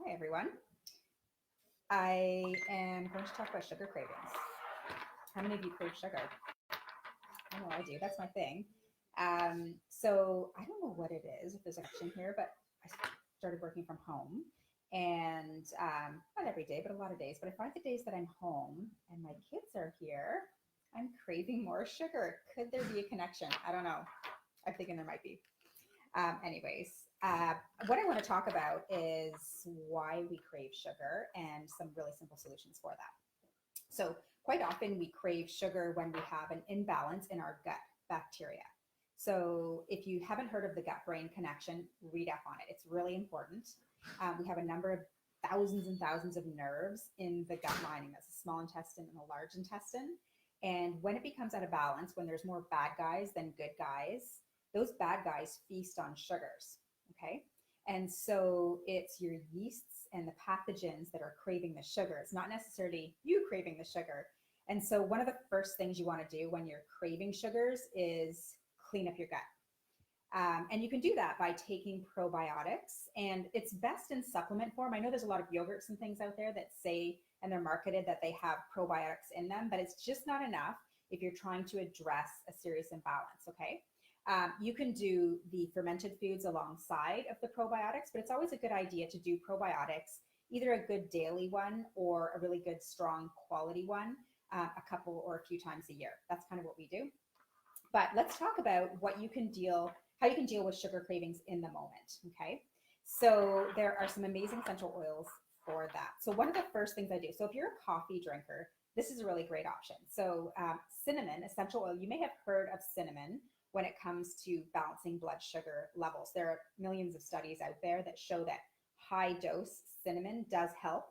Hi, everyone. I am going to talk about sugar cravings. How many of you crave sugar? I know I do. That's my thing. So I don't know what it is, if there's a connection here, but I started working from home and not every day, but a lot of days. But I find the days that I'm home and my kids are here, I'm craving more sugar. Could there be a connection? I don't know. I'm thinking there might be. Anyways, what I want to talk about is why we crave sugar and some really simple solutions for that. So, quite often we crave sugar when we have an imbalance in our gut bacteria. So, if you haven't heard of the gut brain connection, read up on it. It's really important. We have a number of thousands and thousands of nerves in the gut lining. That's the small intestine and the large intestine. And when it becomes out of balance, when there's more bad guys than good guys, those bad guys feast on sugars. Okay. And so it's your yeasts and the pathogens that are craving the sugar. It's not necessarily you craving the sugar. And so one of the first things you want to do when you're craving sugars is clean up your gut. And you can do that by taking probiotics, and it's best in supplement form. I know there's a lot of yogurts and things out there that say, and they're marketed that they have probiotics in them, but it's just not enough if you're trying to address a serious imbalance. Okay. You can do the fermented foods alongside of the probiotics, but it's always a good idea to do probiotics, either a good daily one or a really good, strong quality one, a couple or a few times a year. That's kind of what we do. But let's talk about how you can deal with sugar cravings in the moment. Okay. So there are some amazing essential oils for that. So one of the first things I do, so if you're a coffee drinker, this is a really great option. So cinnamon, essential oil, you may have heard of cinnamon when it comes to balancing blood sugar levels. There are millions of studies out there that show that high dose cinnamon does help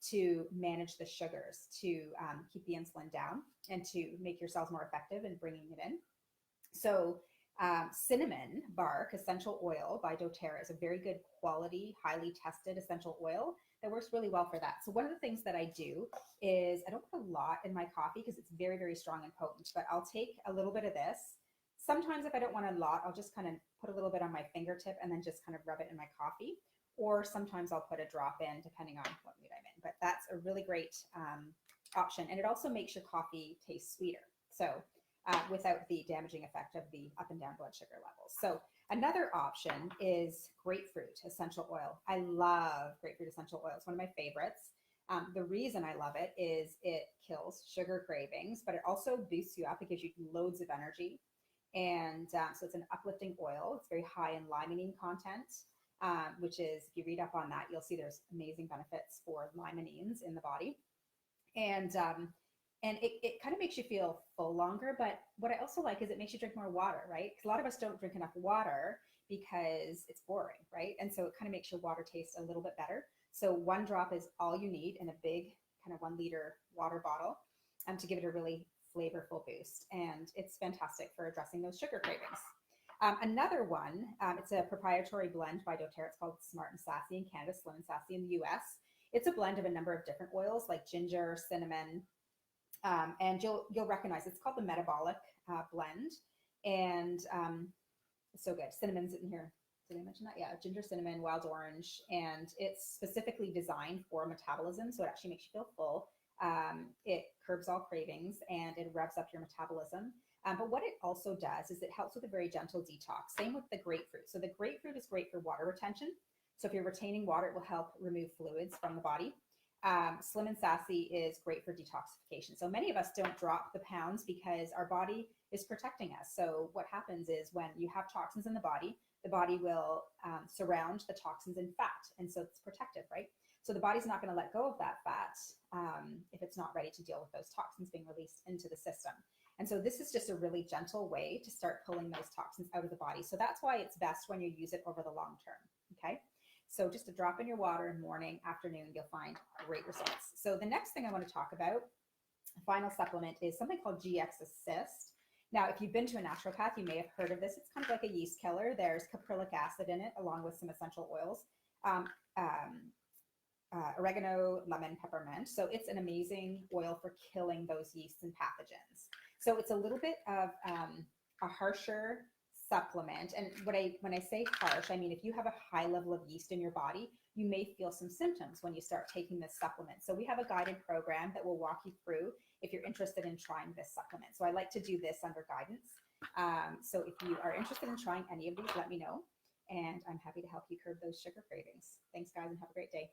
to manage the sugars, to keep the insulin down, and to make your cells more effective in bringing it in. So cinnamon bark essential oil by doTERRA is a very good quality, highly tested essential oil that works really well for that. So one of the things that I do is I don't put a lot in my coffee because it's very, very strong and potent, but I'll take a little bit of this. Sometimes if I don't want a lot, I'll just kind of put a little bit on my fingertip and then just kind of rub it in my coffee. Or sometimes I'll put a drop in depending on what mood I'm in. But that's a really great option. And it also makes your coffee taste sweeter. So without the damaging effect of the up and down blood sugar levels. So another option is grapefruit essential oil. I love grapefruit essential oil. It's one of my favorites. The reason I love it is it kills sugar cravings, but it also boosts you up. It gives you loads of energy. And so it's an uplifting oil. It's very high in limonene content, which is, if you read up on that, you'll see there's amazing benefits for limonenes in the body. And it kind of makes you feel full longer. But what I also like is it makes you drink more water, right? Because a lot of us don't drink enough water because it's boring, right? And so it kind of makes your water taste a little bit better. So one drop is all you need in a big kind of 1 liter water bottle to give it a really flavorful boost. And it's fantastic for addressing those sugar cravings. Another one, it's a proprietary blend by doTERRA. It's called Smart and Sassy in Canada, Slim and Sassy in the US. It's a blend of a number of different oils like ginger, cinnamon, and you'll recognize it's called the metabolic blend. And it's so good. Cinnamon's in here. Did I mention that? Yeah, ginger, cinnamon, wild orange, and it's specifically designed for metabolism, so it actually makes you feel full. It curbs all cravings and it revs up your metabolism. But what it also does is it helps with a very gentle detox. Same with the grapefruit. So the grapefruit is great for water retention. So if you're retaining water, it will help remove fluids from the body. Slim and Sassy is great for detoxification. So many of us don't drop the pounds because our body is protecting us. So what happens is when you have toxins in the body will surround the toxins in fat. And so it's protective, right? So the body's not going to let go of that fat if it's not ready to deal with those toxins being released into the system. And so this is just a really gentle way to start pulling those toxins out of the body. So that's why it's best when you use it over the long term. Okay. So just a drop in your water morning, afternoon, you'll find great results. So the next thing I want to talk about, final supplement, is something called GX Assist. Now, if you've been to a naturopath, you may have heard of this. It's kind of like a yeast killer. There's caprylic acid in it, along with some essential oils, oregano, lemon, peppermint. So it's an amazing oil for killing those yeasts and pathogens. So it's a little bit of a harsher supplement. And when I say harsh, I mean, if you have a high level of yeast in your body, you may feel some symptoms when you start taking this supplement. So we have a guided program that will walk you through if you're interested in trying this supplement. So I like to do this under guidance. So if you are interested in trying any of these, let me know. And I'm happy to help you curb those sugar cravings. Thanks, guys, and have a great day.